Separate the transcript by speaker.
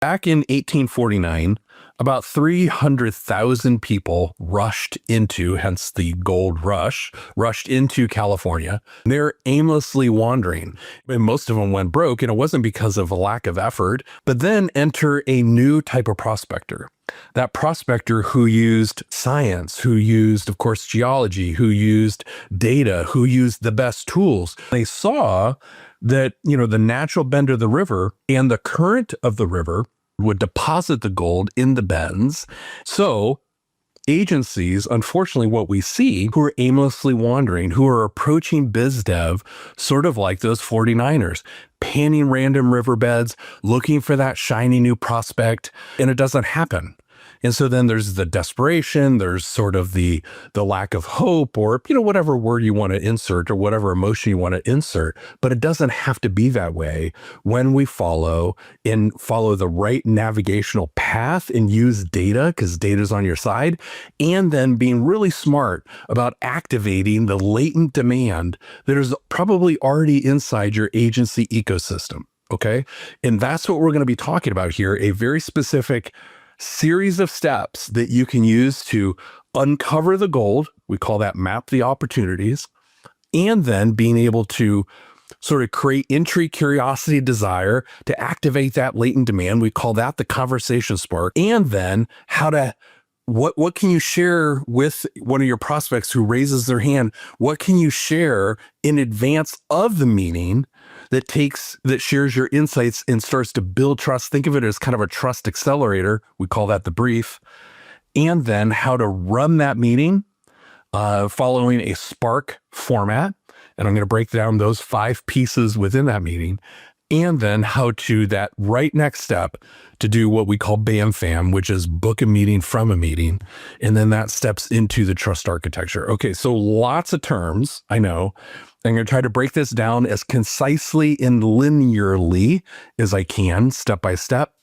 Speaker 1: Back in 1849, about 300,000 people rushed into, hence the gold rush, rushed into California. They're aimlessly wandering, and most of them went broke, and it wasn't because of a lack of effort. But then enter a new type of prospector. That prospector who used science, who used, of course, geology, who used data, who used the best tools. They saw that, the natural bend of the river and the current of the river would deposit the gold in the bends. So agencies, unfortunately, what we see, who are aimlessly wandering, who are approaching biz dev, sort of like those 49ers, panning random riverbeds, looking for that shiny new prospect, and it doesn't happen. And so then there's the desperation, there's sort of the lack of hope, or, whatever word you want to insert or whatever emotion you want to insert. But it doesn't have to be that way when we follow the right navigational path and use data, because data's on your side, and then being really smart about activating the latent demand that is probably already inside your agency ecosystem. Okay. And that's what we're going to be talking about here, a very specific series of steps that you can use to uncover the gold. We call that map the opportunities, and then being able to sort of create intrigue, curiosity, desire to activate that latent demand. We call that the conversation spark. And then what can you share with one of your prospects who raises their hand? What can you share in advance of the meeting that shares your insights and starts to build trust? Think of it as kind of a trust accelerator. We call that the brief. And then how to run that meeting following a Spark format. And I'm going to break down those 5 pieces within that meeting. And then how to, that right next step, to do what we call BAM FAM, which is book a meeting from a meeting. And then that steps into the trust architecture. Okay, so lots of terms, I know. I'm going to try to break this down as concisely and linearly as I can, step by step.